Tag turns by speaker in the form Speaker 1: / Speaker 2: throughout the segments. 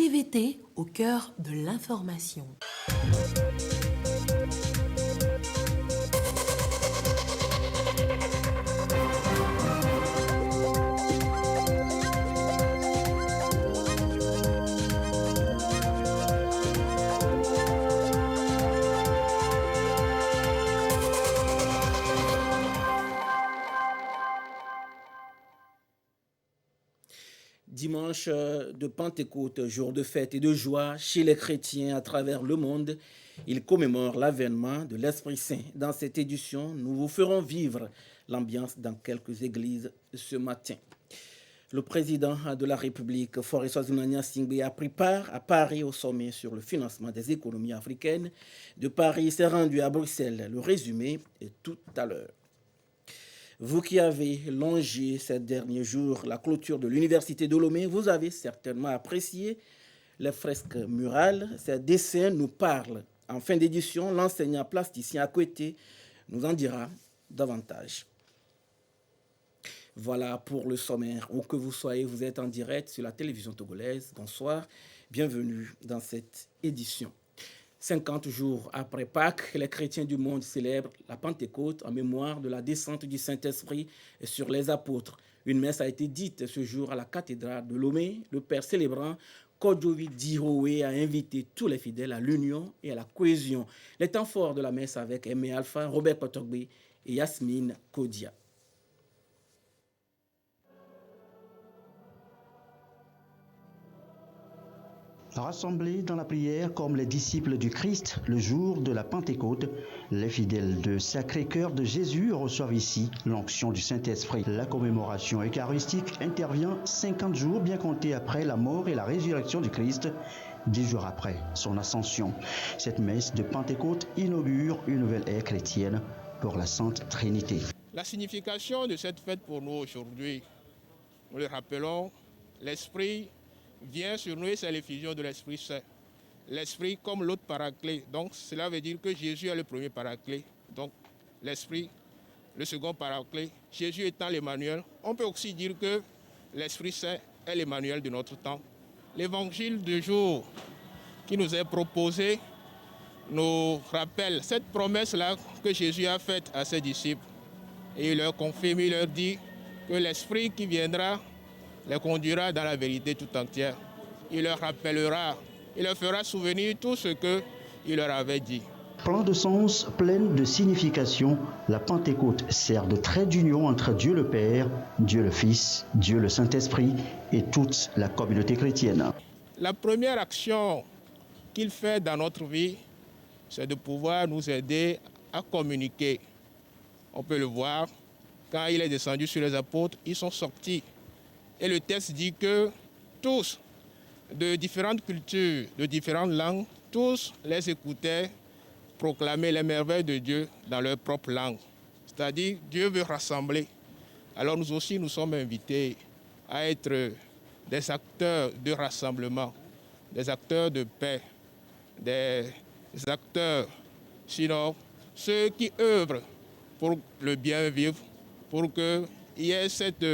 Speaker 1: TVT au cœur de l'information.
Speaker 2: Dimanche de Pentecôte, jour de fête et de joie chez les chrétiens à travers le monde, ils commémorent l'avènement de l'Esprit Saint. Dans cette édition, nous vous ferons vivre l'ambiance dans quelques églises ce matin. Le président de la République, Faure Swaziland Singbe, a pris part à Paris au sommet sur le financement des économies africaines. De Paris, s'est rendu à Bruxelles. Le résumé est tout à l'heure. Vous qui avez longé ces derniers jours la clôture de l'université de Lomé, vous avez certainement apprécié les fresques murales. Ces dessins nous parlent. En fin d'édition, l'enseignant plasticien Akwete nous en dira davantage. Voilà pour le sommaire. Où que vous soyez, vous êtes en direct sur la télévision togolaise. Bonsoir, bienvenue dans cette édition. 50 jours après Pâques, les chrétiens du monde célèbrent la Pentecôte en mémoire de la descente du Saint-Esprit sur les apôtres. Une messe a été dite ce jour à la cathédrale de Lomé. Le père célébrant Kodjovi Dirowe a invité tous les fidèles à l'union et à la cohésion. Les temps forts de la messe avec Aimé Alpha, Robert Potogbe et Yasmine Kodia.
Speaker 3: Rassemblés dans la prière comme les disciples du Christ le jour de la Pentecôte, les fidèles de Sacré-Cœur de Jésus reçoivent ici l'onction du Saint-Esprit. La commémoration eucharistique intervient 50 jours bien comptés après la mort et la résurrection du Christ, 10 jours après son ascension. Cette messe de Pentecôte inaugure une nouvelle ère chrétienne pour la Sainte Trinité.
Speaker 4: La signification de cette fête pour nous aujourd'hui, nous le rappelons, l'Esprit vient sur nous et c'est l'effusion de l'Esprit Saint. L'Esprit comme l'autre paraclet. Donc cela veut dire que Jésus est le premier paraclet. Donc l'Esprit, le second paraclet. Jésus étant l'Emmanuel. On peut aussi dire que l'Esprit Saint est l'Emmanuel de notre temps. L'évangile du jour qui nous est proposé nous rappelle cette promesse-là que Jésus a faite à ses disciples. Et il leur confirme, il leur dit que l'Esprit qui viendra les conduira dans la vérité tout entière. Il leur rappellera, il leur fera souvenir tout ce qu'il leur avait dit.
Speaker 3: Plein de sens, pleine de signification, la Pentecôte sert de trait d'union entre Dieu le Père, Dieu le Fils, Dieu le Saint-Esprit et toute la communauté chrétienne.
Speaker 4: La première action qu'il fait dans notre vie, c'est de pouvoir nous aider à communiquer. On peut le voir, quand il est descendu sur les apôtres, ils sont sortis. Et le texte dit que tous, de différentes cultures, de différentes langues, tous les écoutaient proclamer les merveilles de Dieu dans leur propre langue. C'est-à-dire, Dieu veut rassembler. Alors nous aussi, nous sommes invités à être des acteurs de rassemblement, des acteurs de paix, des acteurs, sinon ceux qui œuvrent pour le bien vivre, pour qu'il y ait cette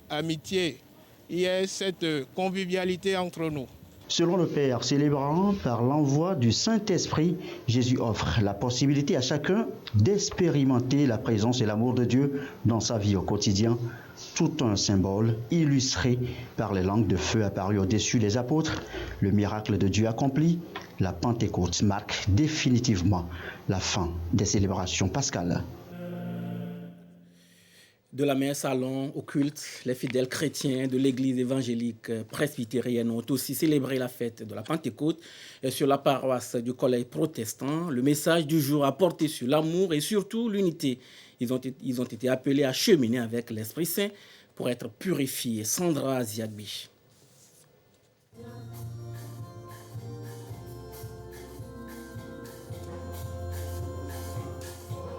Speaker 4: amitié, il y a cette convivialité entre nous.
Speaker 3: Selon le Père célébrant, par l'envoi du Saint-Esprit, Jésus offre la possibilité à chacun d'expérimenter la présence et l'amour de Dieu dans sa vie au quotidien. Tout un symbole illustré par les langues de feu apparues au-dessus des apôtres. Le miracle de Dieu accompli, la Pentecôte marque définitivement la fin des célébrations pascales.
Speaker 2: De la messe à Lyon au culte, les fidèles chrétiens de l'église évangélique presbytérienne ont aussi célébré la fête de la Pentecôte sur la paroisse du collège protestant. Le message du jour a porté sur l'amour et surtout l'unité. Ils ont été appelés à cheminer avec l'Esprit Saint pour être purifiés. Sandra Ziagbi.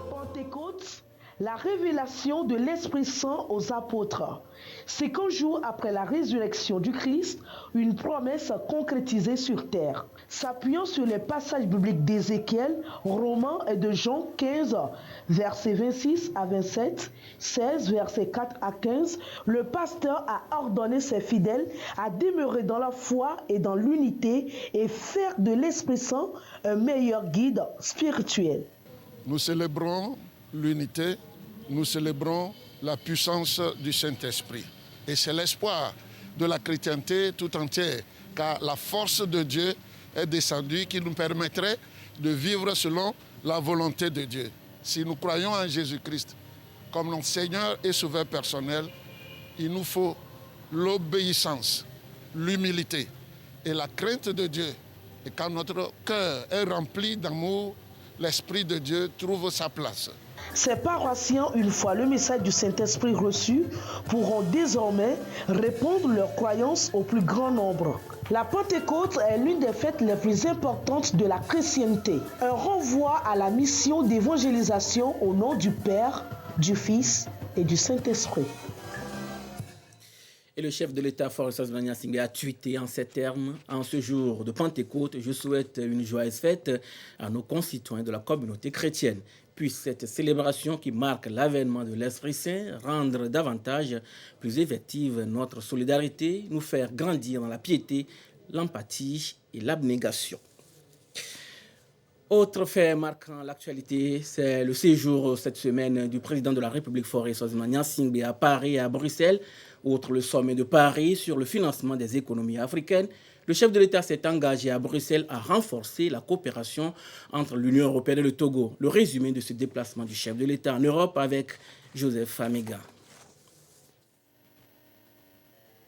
Speaker 5: Pentecôte, la révélation de l'Esprit Saint aux apôtres. 50 jours après la résurrection du Christ, une promesse concrétisée sur terre. S'appuyant sur les passages bibliques d'Ézéchiel, Romains et de Jean 15, versets 26 à 27, 16, versets 4 à 15, le pasteur a ordonné ses fidèles à demeurer dans la foi et dans l'unité et faire de l'Esprit Saint un meilleur guide spirituel.
Speaker 6: Nous célébrons l'unité, nous célébrons la puissance du Saint-Esprit. Et c'est l'espoir de la chrétienté tout entière, car la force de Dieu est descendue qui nous permettrait de vivre selon la volonté de Dieu. Si nous croyons en Jésus-Christ comme notre Seigneur et Sauveur personnel, il nous faut l'obéissance, l'humilité et la crainte de Dieu. Et quand notre cœur est rempli d'amour, l'Esprit de Dieu trouve sa place.
Speaker 5: Ces paroissiens, une fois le message du Saint-Esprit reçu, pourront désormais répondre leurs croyances au plus grand nombre. La Pentecôte est l'une des fêtes les plus importantes de la chrétienté. Un renvoi à la mission d'évangélisation au nom du Père, du Fils et du Saint-Esprit.
Speaker 2: Et le chef de l'État, Faure Eswazimana-Singbe, a tweeté en ces termes: en ce jour de Pentecôte, je souhaite une joyeuse fête à nos concitoyens de la communauté chrétienne. Puisse cette célébration qui marque l'avènement de l'Esprit Saint rendre davantage plus effective notre solidarité, nous faire grandir dans la piété, l'empathie et l'abnégation. Autre fait marquant l'actualité, c'est le séjour cette semaine du président de la République, Faure Eswazimana-Singbe, à Paris et à Bruxelles. Outre le sommet de Paris sur le financement des économies africaines, le chef de l'État s'est engagé à Bruxelles à renforcer la coopération entre l'Union européenne et le Togo. Le résumé de ce déplacement du chef de l'État en Europe avec Joseph Famiga.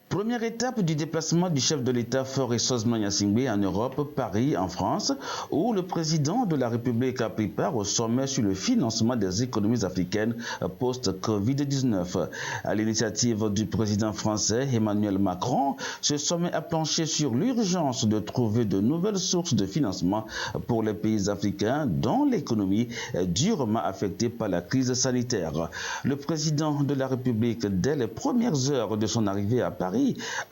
Speaker 7: Première étape du déplacement du chef de l'État Faure Eswazimana-Singbe en Europe, Paris, en France, où le président de la République a pris part au sommet sur le financement des économies africaines post-Covid-19. À l'initiative du président français Emmanuel Macron, ce sommet a planché sur l'urgence de trouver de nouvelles sources de financement pour les pays africains dont l'économie est durement affectée par la crise sanitaire. Le président de la République, dès les premières heures de son arrivée à Paris,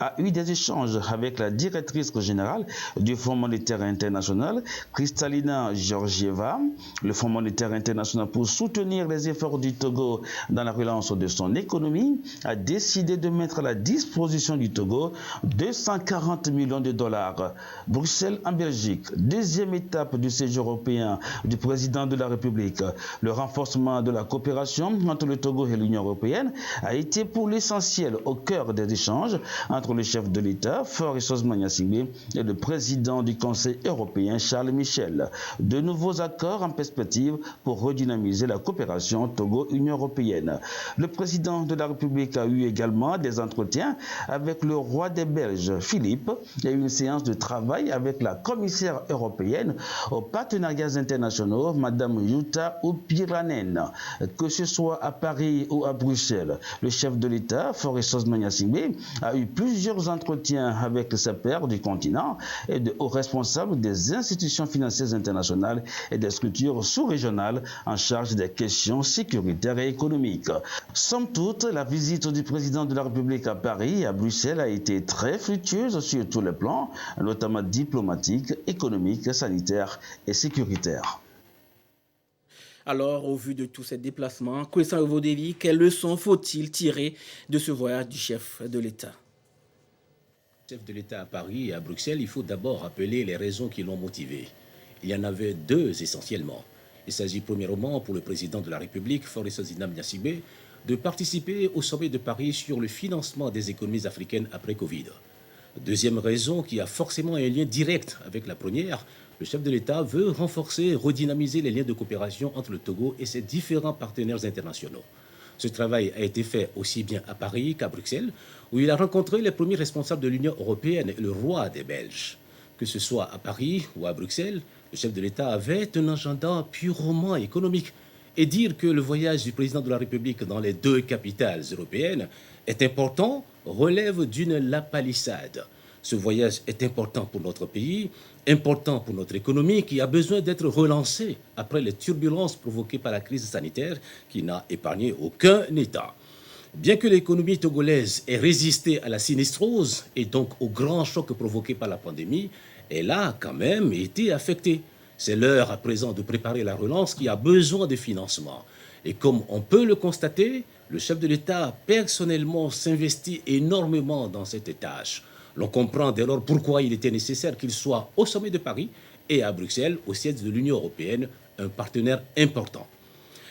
Speaker 7: a eu des échanges avec la directrice générale du Fonds monétaire international, Kristalina Georgieva. Le Fonds monétaire international, pour soutenir les efforts du Togo dans la relance de son économie, a décidé de mettre à la disposition du Togo 240 millions de dollars. Bruxelles en Belgique, deuxième étape du séjour européen du président de la République. Le renforcement de la coopération entre le Togo et l'Union européenne a été pour l'essentiel au cœur des échanges entre le chef de l'État, Faure Eswazimana-Singbe, et le président du Conseil européen, Charles Michel. De nouveaux accords en perspective pour redynamiser la coopération Togo-Union européenne. Le président de la République a eu également des entretiens avec le roi des Belges, Philippe, et une séance de travail avec la commissaire européenne aux partenariats internationaux, Madame Jutta Upirainen. Que ce soit à Paris ou à Bruxelles, le chef de l'État, Faure Eswazimana-Singbe, a eu plusieurs entretiens avec ses pairs du continent et de hauts responsables des institutions financières internationales et des structures sous-régionales en charge des questions sécuritaires et économiques. Somme toute, la visite du président de la République à Paris et à Bruxelles a été très fructueuse sur tous les plans, notamment diplomatiques, économiques, sanitaires et sécuritaires.
Speaker 2: Alors, au vu de tous ces déplacements, Christian Ovodevi, quelles leçons faut-il tirer de ce voyage du chef de l'État?
Speaker 8: Chef de l'État à Paris et à Bruxelles, il faut d'abord rappeler les raisons qui l'ont motivé. Il y en avait deux essentiellement. Il s'agit premièrement pour le président de la République, Faure Eswazimana-Singbe, de participer au sommet de Paris sur le financement des économies africaines après Covid. Deuxième raison qui a forcément un lien direct avec la première, le chef de l'État veut renforcer, redynamiser les liens de coopération entre le Togo et ses différents partenaires internationaux. Ce travail a été fait aussi bien à Paris qu'à Bruxelles, où il a rencontré les premiers responsables de l'Union européenne et le roi des Belges. Que ce soit à Paris ou à Bruxelles, le chef de l'État avait un agenda purement économique. Et dire que le voyage du président de la République dans les deux capitales européennes est important relève d'une lapalissade. Ce voyage est important pour notre pays, important pour notre économie qui a besoin d'être relancée après les turbulences provoquées par la crise sanitaire qui n'a épargné aucun État. Bien que l'économie togolaise ait résisté à la sinistrose et donc au grand choc provoqué par la pandémie, elle a quand même été affectée. C'est l'heure à présent de préparer la relance qui a besoin de financement. Et comme on peut le constater, le chef de l'État personnellement s'investit énormément dans cette tâche. L'on comprend dès lors pourquoi il était nécessaire qu'il soit au sommet de Paris et à Bruxelles, au siège de l'Union européenne, un partenaire important.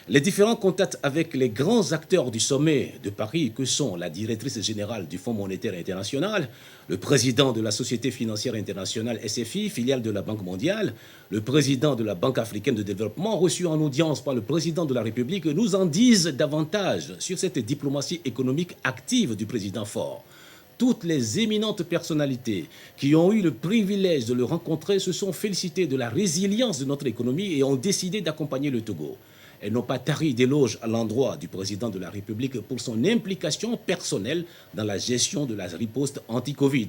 Speaker 8: Les différents contacts avec les grands acteurs du sommet de Paris, que sont la directrice générale du Fonds monétaire international, le président de la Société financière internationale SFI, filiale de la Banque mondiale, le président de la Banque africaine de développement, reçu en audience par le président de la République, nous en disent davantage sur cette diplomatie économique active du président Faure. Toutes les éminentes personnalités qui ont eu le privilège de le rencontrer se sont félicitées de la résilience de notre économie et ont décidé d'accompagner le Togo. Elles n'ont pas tari d'éloges à l'endroit du président de la République pour son implication personnelle dans la gestion de la riposte anti-Covid.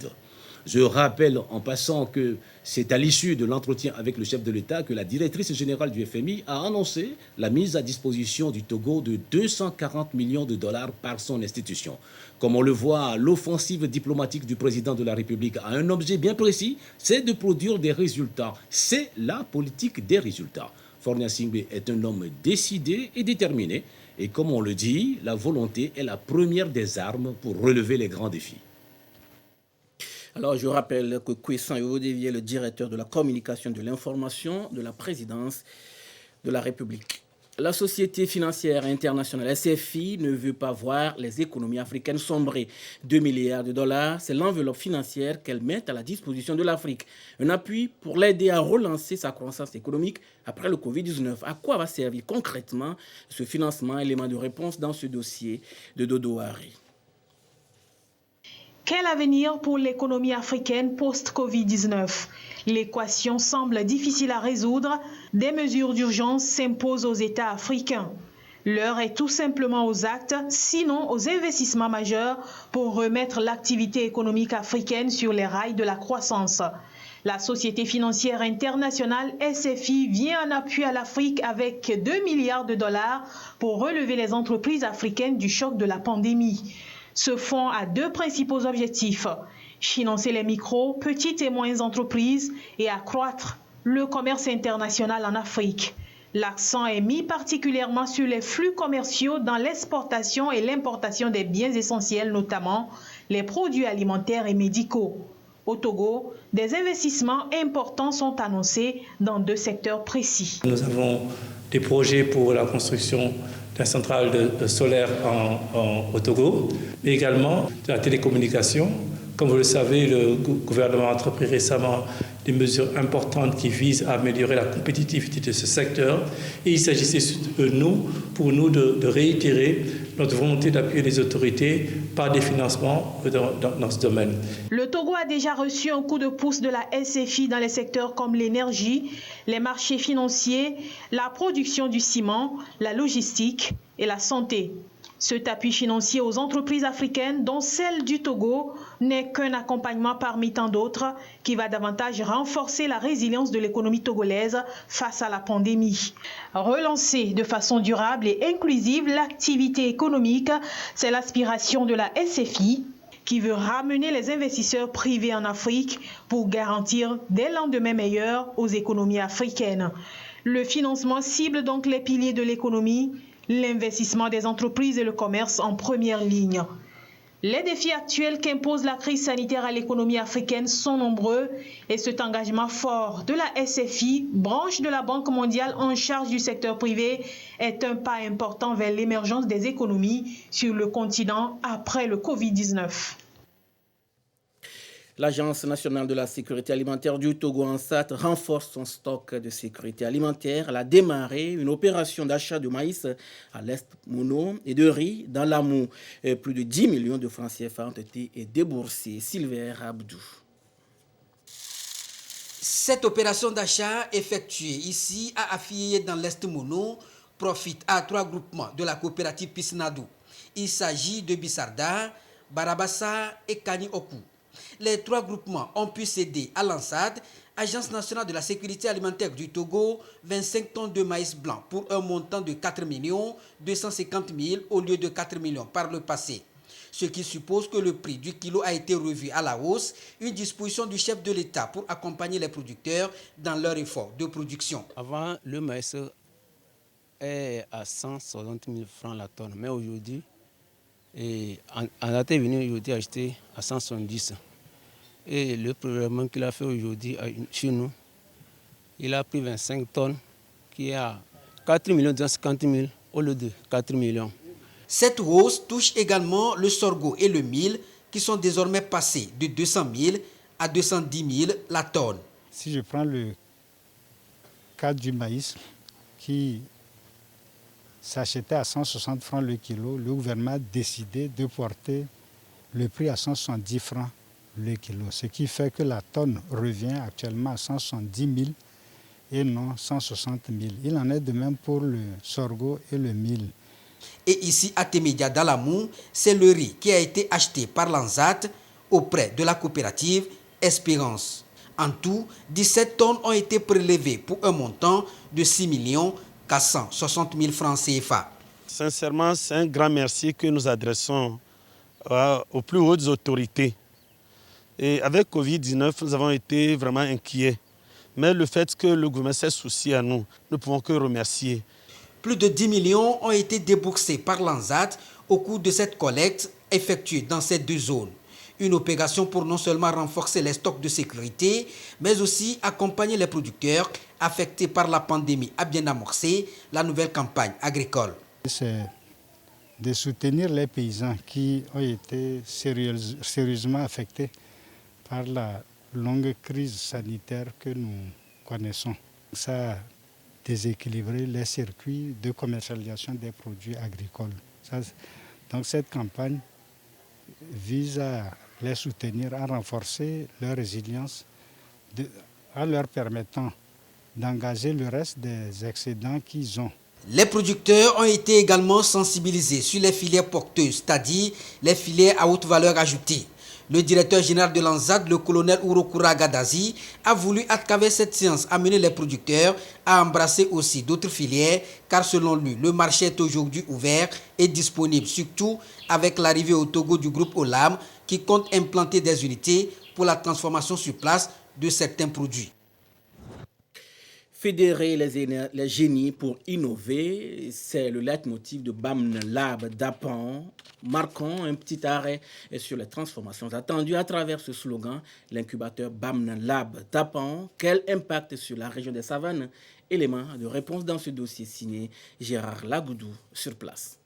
Speaker 8: Je rappelle en passant que c'est à l'issue de l'entretien avec le chef de l'État que la directrice générale du FMI a annoncé la mise à disposition du Togo de 240 millions de dollars par son institution. Comme on le voit, l'offensive diplomatique du président de la République a un objet bien précis, c'est de produire des résultats. C'est la politique des résultats. Faure Gnassingbé est un homme décidé et déterminé. Et comme on le dit, la volonté est la première des armes pour relever les grands défis.
Speaker 2: Alors, je rappelle que Kwessan Yodévi est le directeur de la communication de l'information de la présidence de la République. La Société financière internationale SFI ne veut pas voir les économies africaines sombrer. 2 milliards de dollars, c'est l'enveloppe financière qu'elle met à la disposition de l'Afrique. Un appui pour l'aider à relancer sa croissance économique après le Covid-19. À quoi va servir concrètement ce financement? Élément de réponse dans ce dossier de Dodo Hari.
Speaker 9: Quel avenir pour l'économie africaine post-Covid-19? L'équation semble difficile à résoudre. Des mesures d'urgence s'imposent aux États africains. L'heure est tout simplement aux actes, sinon aux investissements majeurs pour remettre l'activité économique africaine sur les rails de la croissance. La Société financière internationale SFI vient en appui à l'Afrique avec 2 milliards de dollars pour relever les entreprises africaines du choc de la pandémie. Ce fonds a deux principaux objectifs: financer les micro, petites et moyennes entreprises et accroître le commerce international en Afrique. L'accent est mis particulièrement sur les flux commerciaux dans l'exportation et l'importation des biens essentiels, notamment les produits alimentaires et médicaux. Au Togo, des investissements importants sont annoncés dans deux secteurs précis.
Speaker 10: Nous avons des projets pour la construction d'une centrale solaire au Togo, mais également de la télécommunication. Comme vous le savez, le gouvernement a entrepris récemment des mesures importantes qui visent à améliorer la compétitivité de ce secteur. Et il s'agissait pour nous de réitérer notre volonté d'appuyer les autorités par des financements dans ce domaine.
Speaker 9: Le Togo a déjà reçu un coup de pouce de la SFI dans les secteurs comme l'énergie, les marchés financiers, la production du ciment, la logistique et la santé. Cet appui financier aux entreprises africaines, dont celle du Togo, n'est qu'un accompagnement parmi tant d'autres qui va davantage renforcer la résilience de l'économie togolaise face à la pandémie. Relancer de façon durable et inclusive l'activité économique, c'est l'aspiration de la SFI qui veut ramener les investisseurs privés en Afrique pour garantir des lendemains meilleurs aux économies africaines. Le financement cible donc les piliers de l'économie, l'investissement des entreprises et le commerce en première ligne. Les défis actuels qu'impose la crise sanitaire à l'économie africaine sont nombreux et cet engagement fort de la SFI, branche de la Banque mondiale en charge du secteur privé, est un pas important vers l'émergence des économies sur le continent après le Covid-19.
Speaker 2: L'Agence nationale de la sécurité alimentaire du Togo, ANSAT, renforce son stock de sécurité alimentaire. Elle a démarré une opération d'achat de maïs à l'Est Mono et de riz dans l'Amou. Plus de 10 millions de francs CFA ont été déboursés. Silver Abdou.
Speaker 11: Cette opération d'achat effectuée ici à Affilié dans l'Est Mono profite à 3 groupements de la coopérative Pisnadou. Il s'agit de Bissarda, Barabassa et Kani Oku. Les 3 groupements ont pu céder à l'ANSAT Agence nationale de la sécurité alimentaire du Togo, 25 tonnes de maïs blanc pour un montant de 4 250 000 au lieu de 4 millions par le passé. Ce qui suppose que le prix du kilo a été revu à la hausse, une disposition du chef de l'État pour accompagner les producteurs dans leur effort de production.
Speaker 12: Avant, le maïs est à 160 000 francs la tonne, mais aujourd'hui, on a été venu aujourd'hui acheter à 170. Et le problème qu'il a fait aujourd'hui chez nous, il a pris 25 tonnes qui est à 4 250 000 au lieu de 4 millions.
Speaker 11: Cette hausse touche également le sorgho et le mil qui sont désormais passés de 200 000 à 210 000 la tonne.
Speaker 13: Si je prends le cas du maïs qui s'achetait à 160 francs le kilo, le gouvernement a décidé de porter le prix à 170 francs le kilo, ce qui fait que la tonne revient actuellement à 170 000 et non 160 000. Il en est de même pour le sorgho et le mil.
Speaker 11: Et ici, à Témédia Dalamou, c'est le riz qui a été acheté par l'ANSAT auprès de la coopérative Espérance. En tout, 17 tonnes ont été prélevées pour un montant de 6 460 000 francs CFA.
Speaker 14: Sincèrement, c'est un grand merci que nous adressons aux plus hautes autorités. Et avec Covid-19, nous avons été vraiment inquiets. Mais le fait que le gouvernement s'est soucié à nous, nous ne pouvons que remercier.
Speaker 11: Plus de 10 millions ont été déboursés par l'ANSAT au cours de cette collecte effectuée dans ces deux zones. Une opération pour non seulement renforcer les stocks de sécurité, mais aussi accompagner les producteurs affectés par la pandémie à bien amorcer la nouvelle campagne agricole.
Speaker 13: C'est de soutenir les paysans qui ont été sérieusement affectés par la longue crise sanitaire que nous connaissons. Ça a déséquilibré les circuits de commercialisation des produits agricoles. Donc cette campagne vise à les soutenir, à renforcer leur résilience, en leur permettant d'engager le reste des excédents qu'ils ont.
Speaker 11: Les producteurs ont été également sensibilisés sur les filières porteuses, c'est-à-dire les filières à haute valeur ajoutée. Le directeur général de l'ANSAT, le colonel Urokura Gadazi, a voulu, à travers cette séance, amener les producteurs à embrasser aussi d'autres filières, car selon lui, le marché est aujourd'hui ouvert et disponible, surtout avec l'arrivée au Togo du groupe Olam, qui compte implanter des unités pour la transformation sur place de certains produits.
Speaker 2: Fédérer les génies pour innover, c'est le leitmotiv de BAM Lab d'Apan, marquant un petit arrêt sur les transformations attendues à travers ce slogan, l'incubateur BAM Lab d'Apan. Quel impact sur la région des Savanes? Élément de réponse dans ce dossier signé Gérard Lagoudou sur place.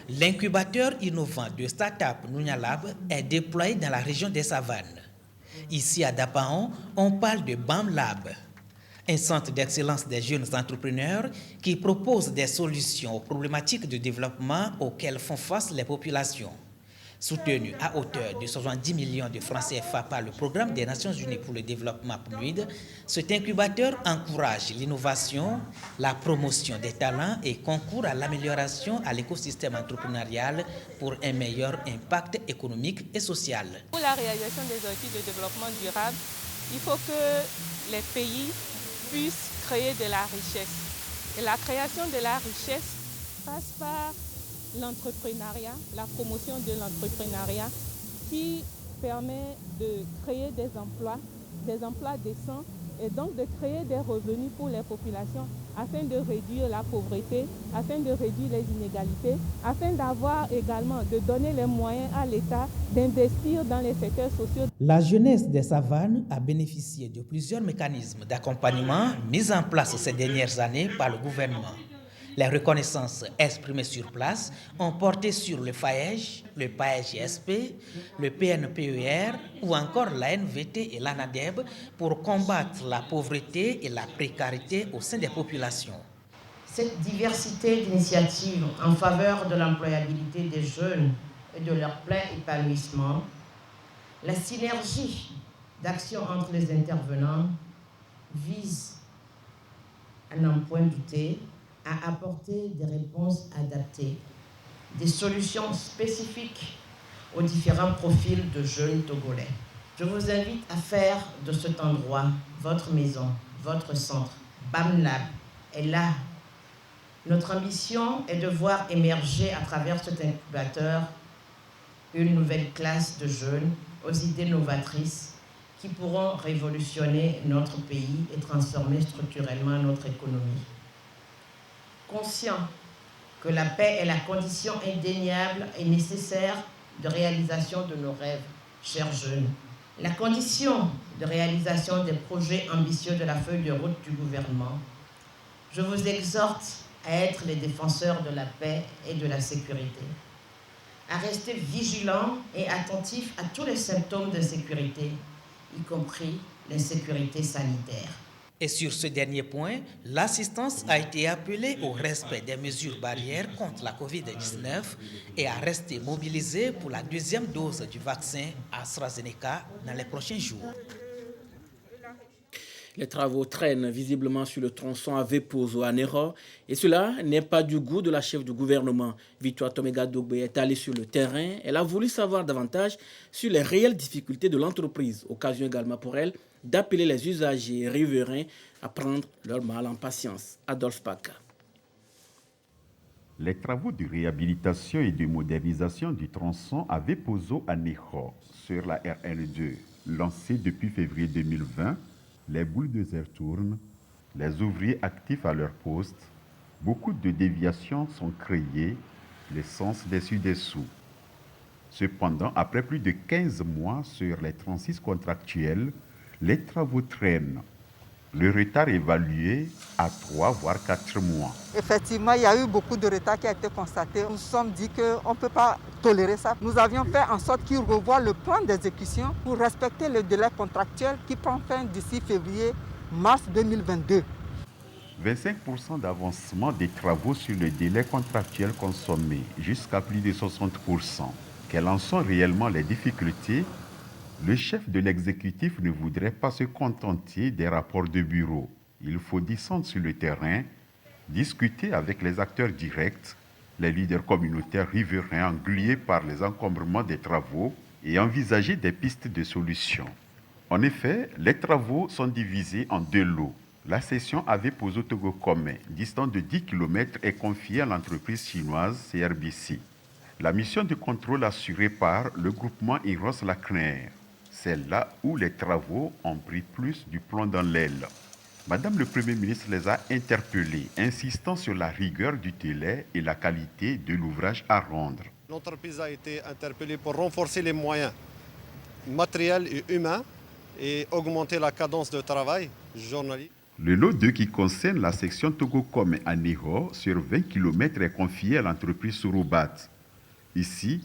Speaker 15: L'incubateur innovant de start-up Nunya Lab est déployé dans la région des Savanes. Ici à Dapaon, on parle de BAM Lab, un centre d'excellence des jeunes entrepreneurs qui propose des solutions aux problématiques de développement auxquelles font face les populations. Soutenu à hauteur de 70 millions de francs CFA par le Programme des Nations Unies pour le développement PNUD, cet incubateur encourage l'innovation, la promotion des talents et concourt à l'amélioration à l'écosystème entrepreneurial pour un meilleur impact économique et social.
Speaker 16: Pour la réalisation des objectifs de développement durable, il faut que les pays puissent créer de la richesse. Et la création de la richesse passe par l'entrepreneuriat, la promotion de l'entrepreneuriat qui permet de créer des emplois décents et donc de créer des revenus pour les populations afin de réduire la pauvreté, afin de réduire les inégalités, afin d'avoir également, de donner les moyens à l'État d'investir dans les secteurs sociaux.
Speaker 15: La jeunesse des Savanes a bénéficié de plusieurs mécanismes d'accompagnement mis en place ces dernières années par le gouvernement. Les reconnaissances exprimées sur place ont porté sur le FAEJ, le PAEJ-SP, le PNPER ou encore la NVT et l'ANADEB pour combattre la pauvreté et la précarité au sein des populations.
Speaker 17: Cette diversité d'initiatives en faveur de l'employabilité des jeunes et de leur plein épanouissement, la synergie d'action entre les intervenants vise, à n'en point douter, à apporter des réponses adaptées, des solutions spécifiques aux différents profils de jeunes Togolais. Je vous invite à faire de cet endroit votre maison, votre centre. BAMLab est là. Notre ambition est de voir émerger à travers cet incubateur une nouvelle classe de jeunes aux idées novatrices qui pourront révolutionner notre pays et transformer structurellement notre économie. Conscient que la paix est la condition indéniable et nécessaire de réalisation de nos rêves, chers jeunes. La condition de réalisation des projets ambitieux de la feuille de route du gouvernement. Je vous exhorte à être les défenseurs de la paix et de la sécurité, à rester vigilants et attentifs à tous les symptômes d'insécurité, y compris l'insécurité sanitaire.
Speaker 15: Et sur ce dernier point, l'assistance a été appelée au respect des mesures barrières contre la Covid-19 et à rester mobilisée pour la deuxième dose du vaccin AstraZeneca dans les prochains jours.
Speaker 2: Les travaux traînent visiblement sur le tronçon à Vepozo à Nero et cela n'est pas du goût de la chef du gouvernement. Victoire Tomega Dogbe est allée sur le terrain. Elle a voulu savoir davantage sur les réelles difficultés de l'entreprise. Occasion également pour elle d'appeler les usagers riverains à prendre leur mal en patience. Adolphe Paca.
Speaker 18: Les travaux de réhabilitation et de modernisation du tronçon à Vepozo à Nero sur la RN2, lancés depuis février 2020, les bulldozers tournent, les ouvriers actifs à leur poste, beaucoup de déviations sont créées, l'essence dessus-dessous. Cependant, après plus de 15 mois sur les 36 contractuels, les travaux traînent. Le retard évalué à 3 voire 4 mois.
Speaker 19: Effectivement, il y a eu beaucoup de retard qui a été constaté. Nous nous sommes dit qu'on ne peut pas tolérer ça. Nous avions fait en sorte qu'ils revoient le plan d'exécution pour respecter le délai contractuel qui prend fin d'ici février-mars 2022.
Speaker 18: 25% d'avancement des travaux sur le délai contractuel consommé, jusqu'à plus de 60%. Quelles en sont réellement les difficultés? Le chef de l'exécutif ne voudrait pas se contenter des rapports de bureau. Il faut descendre sur le terrain, discuter avec les acteurs directs, les leaders communautaires riverains englués par les encombrements des travaux et envisager des pistes de solutions. En effet, les travaux sont divisés en 2 lots. La section à Vepozo Togo Comé, distante de 10 km, est confiée à l'entreprise chinoise CRBC. La mission de contrôle assurée par le groupement Eros Lacner. C'est là où les travaux ont pris plus du plomb dans l'aile. Madame le Premier ministre les a interpellés, insistant sur la rigueur du délai et la qualité de l'ouvrage à rendre.
Speaker 20: L'entreprise a été interpellée pour renforcer les moyens matériels et humains et augmenter la cadence de travail journalier.
Speaker 18: Le lot 2 qui concerne la section Togo-Comé à Nero sur 20 km est confié à l'entreprise Surubat. Ici,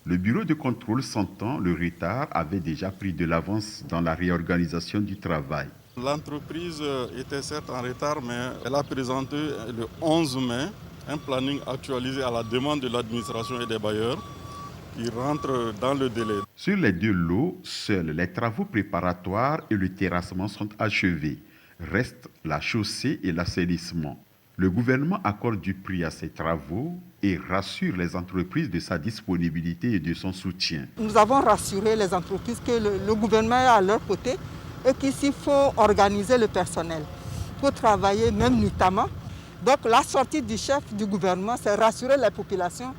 Speaker 18: le bureau de contrôle sentant le retard avait déjà pris de l'avance dans la réorganisation du travail.
Speaker 21: L'entreprise était certes en retard, mais elle a présenté le 11 mai un planning actualisé à la demande de l'administration et des bailleurs qui rentre dans le délai.
Speaker 18: Sur les 2 lots, seuls les travaux préparatoires et le terrassement sont achevés. Restent la chaussée et l'assainissement. Le gouvernement accorde du prix à ces travaux et rassure les entreprises de sa disponibilité et de son soutien.
Speaker 19: Nous avons rassuré les entreprises que le gouvernement est à leur côté et qu'ici, il faut organiser le personnel pour travailler même nuitamment. Donc la sortie du chef du gouvernement, c'est rassurer les populations.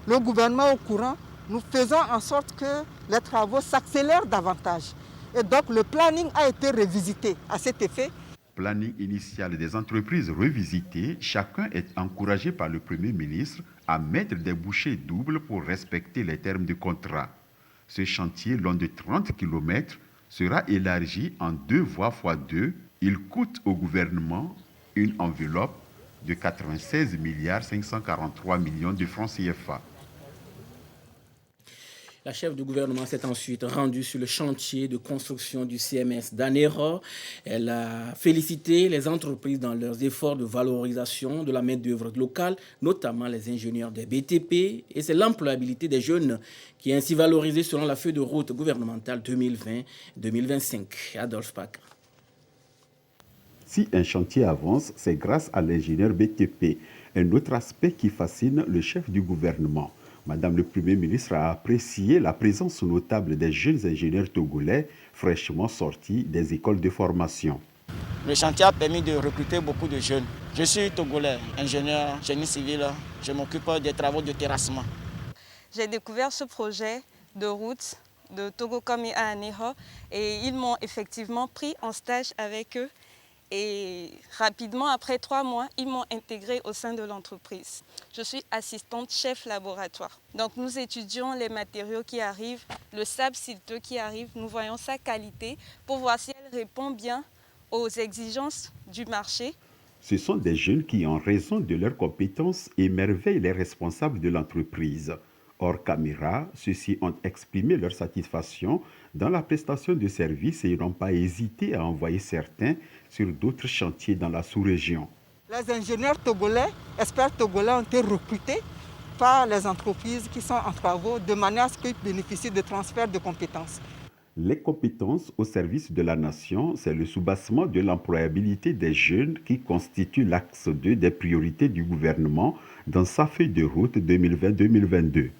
Speaker 19: Le gouvernement est au courant. Nous faisons en sorte que les travaux s'accélèrent davantage. Et donc le planning a été revisité à cet effet.
Speaker 18: Planning initial des entreprises revisitées, chacun est encouragé par le Premier ministre à mettre des bouchées doubles pour respecter les termes du contrat. Ce chantier long de 30 km sera élargi en 2 voies x2. Il coûte au gouvernement une enveloppe de 96 543 millions de francs CFA.
Speaker 2: La chef du gouvernement s'est ensuite rendue sur le chantier de construction du CMS d'Anero. Elle a félicité les entreprises dans leurs efforts de valorisation de la main-d'œuvre locale, notamment les ingénieurs des BTP. Et c'est l'employabilité des jeunes qui est ainsi valorisée selon la feuille de route gouvernementale 2020-2025. Adolphe Paca.
Speaker 18: Si un chantier avance, c'est grâce à l'ingénieur BTP, un autre aspect qui fascine le chef du gouvernement. Madame le Premier ministre a apprécié la présence notable des jeunes ingénieurs togolais fraîchement sortis des écoles de formation.
Speaker 1: Le chantier a permis de recruter beaucoup de jeunes. Je suis togolais, ingénieur, génie civil. Je m'occupe des travaux de terrassement.
Speaker 22: J'ai découvert ce projet de route de Togo-Com à Aneho et ils m'ont effectivement pris en stage avec eux. Et rapidement, après 3 mois, ils m'ont intégré au sein de l'entreprise. Je suis assistante chef laboratoire. Donc nous étudions les matériaux qui arrivent, le sable silteux qui arrive, nous voyons sa qualité pour voir si elle répond bien aux exigences du marché.
Speaker 18: Ce sont des jeunes qui, en raison de leurs compétences, émerveillent les responsables de l'entreprise. Hors caméra, ceux-ci ont exprimé leur satisfaction dans la prestation de services et n'ont pas hésité à envoyer certains sur d'autres chantiers dans la sous-région.
Speaker 19: Les ingénieurs togolais, experts togolais ont été recrutés par les entreprises qui sont en travaux de manière à ce qu'ils bénéficient de transferts de compétences.
Speaker 18: Les compétences au service de la nation, c'est le soubassement de l'employabilité des jeunes qui constitue l'axe 2 des priorités du gouvernement dans sa feuille de route 2020-2022.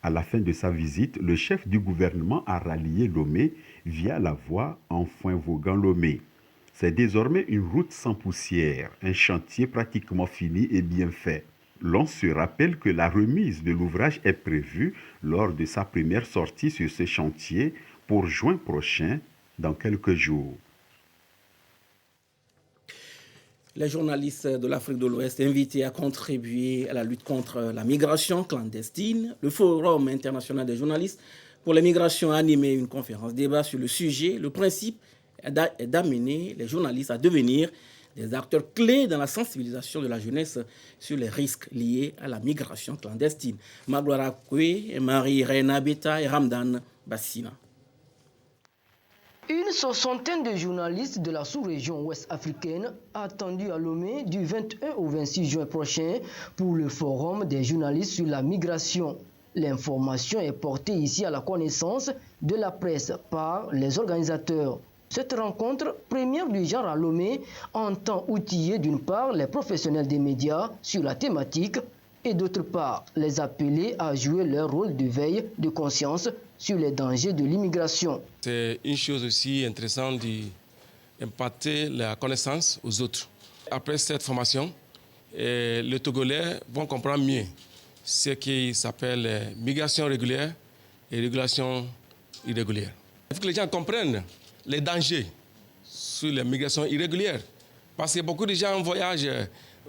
Speaker 18: À la fin de sa visite, le chef du gouvernement a rallié Lomé via la voie Enfoin-Vaughan-Lomé. C'est désormais une route sans poussière, un chantier pratiquement fini et bien fait. L'on se rappelle que la remise de l'ouvrage est prévue lors de sa première sortie sur ce chantier pour juin prochain, dans quelques jours.
Speaker 2: Les journalistes de l'Afrique de l'Ouest invités à contribuer à la lutte contre la migration clandestine. Le Forum international des journalistes pour les migrations a animé une conférence débat sur le sujet. Le principe est d'amener les journalistes à devenir des acteurs clés dans la sensibilisation de la jeunesse sur les risques liés à la migration clandestine. Magloire Koué, Marie-Reina Beta et Ramdan Bassina.
Speaker 23: Une soixantaine de journalistes de la sous-région ouest africaine attendus à Lomé du 21 au 26 juin prochain pour le forum des journalistes sur la migration. L'information est portée ici à la connaissance de la presse par les organisateurs. Cette rencontre, première du genre à Lomé, entend outiller d'une part les professionnels des médias sur la thématique et d'autre part les appeler à jouer leur rôle de veille de conscience sur les dangers de l'immigration.
Speaker 24: C'est une chose aussi intéressante d'impartir la connaissance aux autres. Après cette formation, les Togolais vont comprendre mieux ce qui s'appelle migration régulière et régulation irrégulière. Il faut que les gens comprennent les dangers sur les migrations irrégulières. Parce que beaucoup de gens voyagent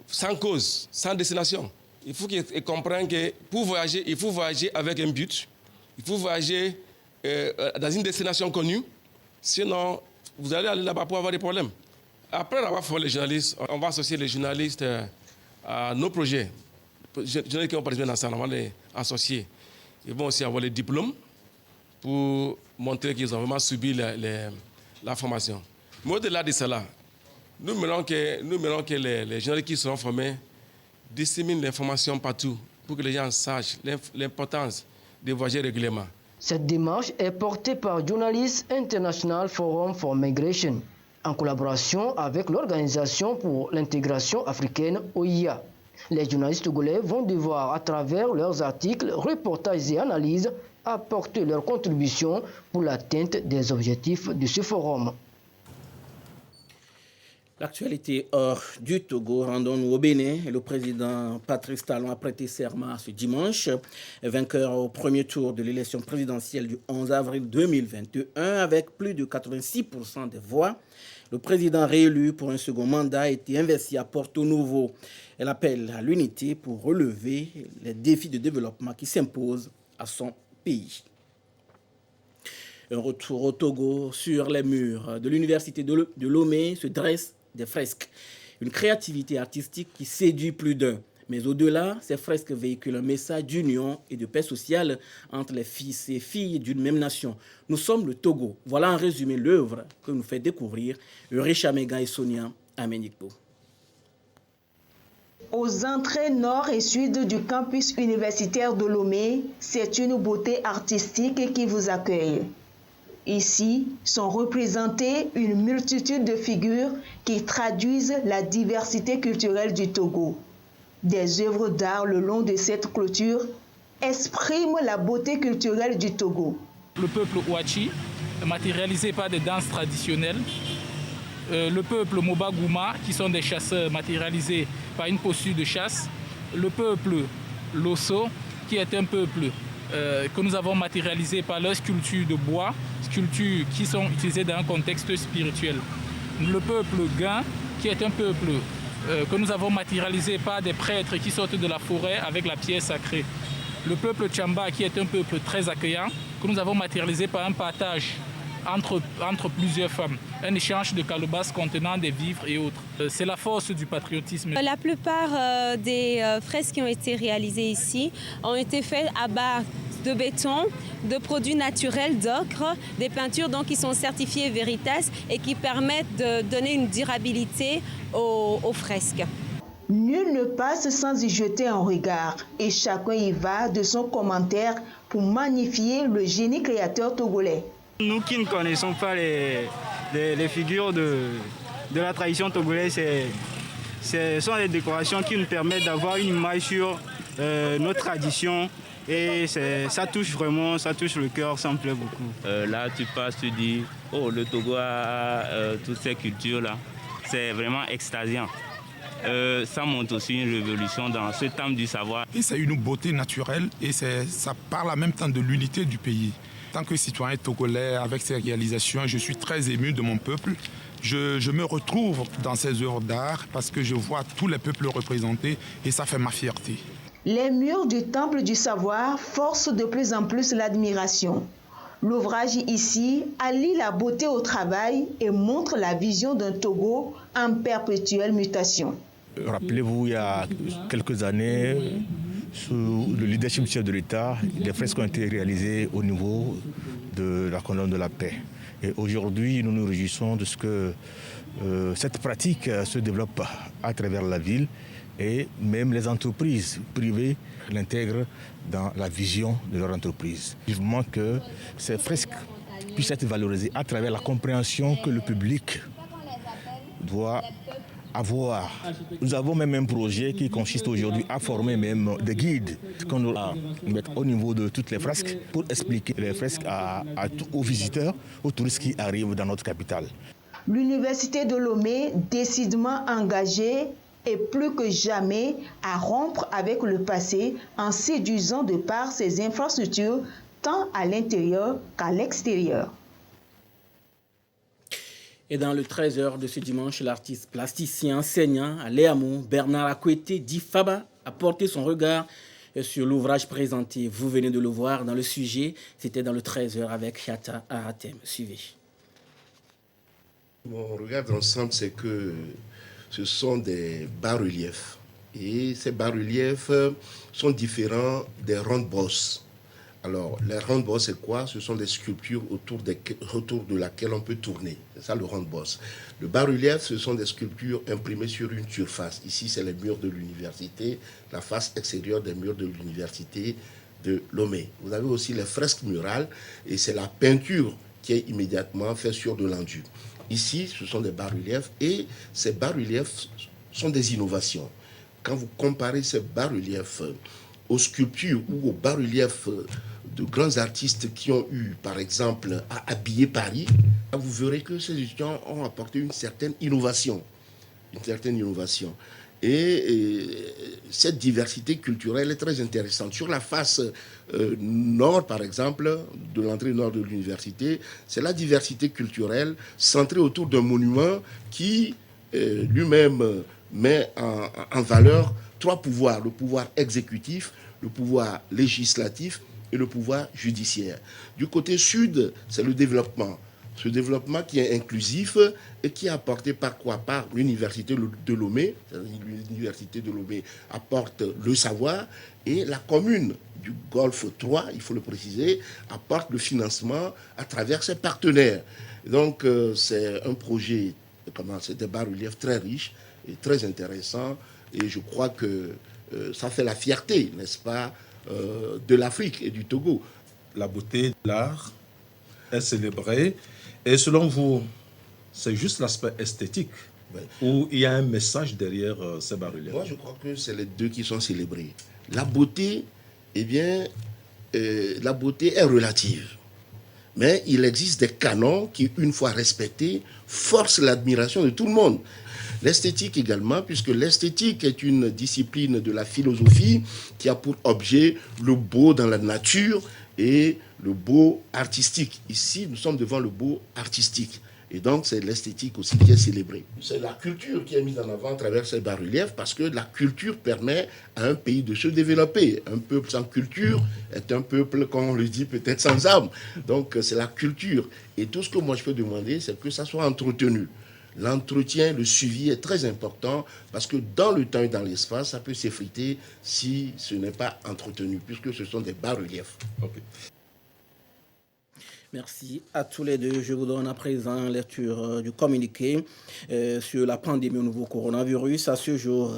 Speaker 24: sans cause, sans destination. Il faut qu'ils comprennent que pour voyager, il faut voyager avec un but. Il faut voyager dans une destination connue. Sinon, vous allez aller là-bas pour avoir des problèmes. Après avoir formé les journalistes, on va associer les journalistes à nos projets. Les journalistes qui ont participé dans ça, on va les associer. Ils vont aussi avoir les diplômes pour montrer qu'ils ont vraiment subi la formation. Mais au-delà de cela, nous voulons que les journalistes qui seront formés disséminent l'information partout pour que les gens sachent l'importance de voyager régulièrement.
Speaker 23: Cette démarche est portée par Journalists International Forum for Migration, en collaboration avec l'Organisation pour l'intégration africaine OIA. Les journalistes togolais vont devoir, à travers leurs articles, reportages et analyses, apporter leur contribution pour l'atteinte des objectifs de ce forum.
Speaker 2: L'actualité hors du Togo, rendons-nous au Bénin. Le président Patrice Talon a prêté serment ce dimanche, vainqueur au premier tour de l'élection présidentielle du 11 avril 2021 avec plus de 86% des voix. Le président réélu pour un second mandat a été investi à Porto Novo. Elle appelle à l'unité pour relever les défis de développement qui s'imposent à son pays. Un retour au Togo. Sur les murs de l'université de Lomé se dressent des fresques. Une créativité artistique qui séduit plus d'un. Mais au-delà, ces fresques véhiculent un message d'union et de paix sociale entre les fils et filles d'une même nation. Nous sommes le Togo. Voilà en résumé l'œuvre que nous fait découvrir Richa Mega et Sonia Amenikpo.
Speaker 9: Aux entrées nord et sud du campus universitaire de Lomé, c'est une beauté artistique qui vous accueille. Ici sont représentées une multitude de figures qui traduisent la diversité culturelle du Togo. Des œuvres d'art le long de cette clôture
Speaker 3: exprime la beauté culturelle du Togo.
Speaker 4: Le peuple Ouachi, matérialisé par des danses traditionnelles. Le peuple Moba-Gouma, qui sont des chasseurs matérialisés par une posture de chasse. Le peuple Losso, qui est un peuple que nous avons matérialisé par leurs sculptures de bois, sculptures qui sont utilisées dans un contexte spirituel. Le peuple Guin, qui est un peuple que nous avons matérialisé par des prêtres qui sortent de la forêt avec la pierre sacrée. Le peuple Tchamba, qui est un peuple très accueillant, que nous avons matérialisé par un partage entre plusieurs femmes, un échange de calebasses contenant des vivres et autres. C'est la force du patriotisme.
Speaker 5: La plupart des fresques qui ont été réalisées ici ont été faites à base de béton, de produits naturels, d'ocre, des peintures donc, qui sont certifiées Veritas et qui permettent de donner une durabilité aux fresques.
Speaker 3: Nul ne passe sans y jeter un regard et chacun y va de son commentaire pour magnifier le génie créateur togolais.
Speaker 6: Nous qui ne connaissons pas les figures de la tradition togolaise, ce sont des décorations qui nous permettent d'avoir une image sur nos traditions et ça touche vraiment, ça touche le cœur, ça me plaît beaucoup.
Speaker 25: Là tu passes, tu dis, oh le Togo a toutes ces cultures-là, c'est vraiment extasiant. Ça montre aussi une révolution dans ce thème du savoir.
Speaker 26: Et c'est une beauté naturelle et ça parle en même temps de l'unité du pays. En tant que citoyen togolais, avec ces réalisations, je suis très ému de mon peuple. Je me retrouve dans ces œuvres d'art parce que je vois tous les peuples représentés et ça fait ma fierté.
Speaker 3: Les murs du Temple du Savoir forcent de plus en plus l'admiration. L'ouvrage ici allie la beauté au travail et montre la vision d'un Togo en perpétuelle mutation.
Speaker 27: Rappelez-vous, il y a quelques années, sous le leadership du chef de l'État, des fresques ont été réalisées au niveau de la colonne de la paix. Et aujourd'hui, nous nous réjouissons de ce que cette pratique se développe à travers la ville et même les entreprises privées l'intègrent dans la vision de leur entreprise. Vivement que ces fresques puissent être valorisées à travers la compréhension que le public doit avoir. Nous avons même un projet qui consiste aujourd'hui à former même des guides qu'on doit mettre au niveau de toutes les fresques pour expliquer les fresques aux visiteurs, aux touristes qui arrivent dans notre capitale.
Speaker 3: L'Université de Lomé, décidément engagée, est plus que jamais à rompre avec le passé en séduisant de par ses infrastructures tant à l'intérieur qu'à l'extérieur.
Speaker 2: Et dans le 13h de ce dimanche, l'artiste plasticien enseignant à Léamou, Bernard Akwete dit Faba, a porté son regard sur l'ouvrage présenté. Vous venez de le voir dans le sujet. C'était dans le 13h avec Chata Aratem. Suivez.
Speaker 28: Mon regard d'ensemble, c'est que ce sont des bas-reliefs. Et ces bas-reliefs sont différents des rondes-bosses. Alors, les rondes-bosses, c'est quoi? Ce sont des sculptures autour de laquelle on peut tourner. C'est ça le ronde-bosse. Le bas-relief, ce sont des sculptures imprimées sur une surface. Ici, c'est les murs de l'université, la face extérieure des murs de l'université de Lomé. Vous avez aussi les fresques murales et c'est la peinture qui est immédiatement faite sur de l'enduit. Ici, ce sont des bas-reliefs et ces bas-reliefs sont des innovations. Quand vous comparez ces bas-reliefs aux sculptures ou aux bas-reliefs de grands artistes qui ont eu, par exemple, à habiller Paris, vous verrez que ces étudiants ont apporté une certaine innovation. Et cette diversité culturelle est très intéressante. Sur la face nord, par exemple, de l'entrée nord de l'université, c'est la diversité culturelle centrée autour d'un monument qui lui-même met en valeur trois pouvoirs, le pouvoir exécutif, le pouvoir législatif et le pouvoir judiciaire. Du côté sud, c'est le développement. Ce développement qui est inclusif et qui est apporté par quoi? Par l'université de Lomé. L'université de Lomé apporte le savoir et la commune du Golfe 3, il faut le préciser, apporte le financement à travers ses partenaires. Donc c'est un projet, c'est des bas-reliefs très riches et très intéressants et je crois que ça fait la fierté, n'est-ce pas, de l'Afrique et du Togo.
Speaker 29: La beauté de l'art est célébrée. Et selon vous, c'est juste l'aspect esthétique ou il y a un message derrière ces bas-reliefs?
Speaker 28: Moi, je crois que c'est les deux qui sont célébrés. La beauté eh bien, la beauté est relative. Mais il existe des canons qui, une fois respectés, forcent l'admiration de tout le monde. L'esthétique également, puisque l'esthétique est une discipline de la philosophie qui a pour objet le beau dans la nature et le beau artistique. Ici, nous sommes devant le beau artistique. Et donc, c'est l'esthétique aussi qui est célébrée. C'est la culture qui est mise en avant à travers ces bas-reliefs parce que la culture permet à un pays de se développer. Un peuple sans culture est un peuple, comme on le dit, peut-être sans âme. Donc, c'est la culture. Et tout ce que moi je peux demander, c'est que ça soit entretenu. L'entretien, le suivi est très important parce que dans le temps et dans l'espace, ça peut s'effriter si ce n'est pas entretenu, puisque ce sont des bas-reliefs.
Speaker 29: Okay.
Speaker 2: Merci à tous les deux. Je vous donne à présent lecture du communiqué sur la pandémie au nouveau coronavirus. À ce jour,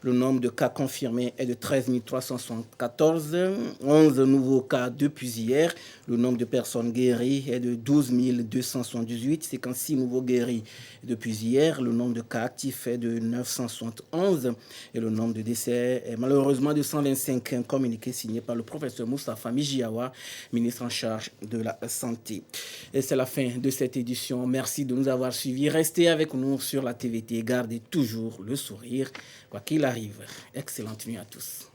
Speaker 2: le nombre de cas confirmés est de 13 374, 11 nouveaux cas depuis hier. Le nombre de personnes guéries est de 12 278, 56 nouveaux guéris depuis hier. Le nombre de cas actifs est de 971 et le nombre de décès est malheureusement de 125, un communiqué signé par le professeur Moustapha Mijiawa, ministre en charge de la Santé. Et c'est la fin de cette édition. Merci de nous avoir suivis. Restez avec nous sur la TVT. Gardez toujours le sourire, quoi qu'il arrive. Excellente nuit à tous.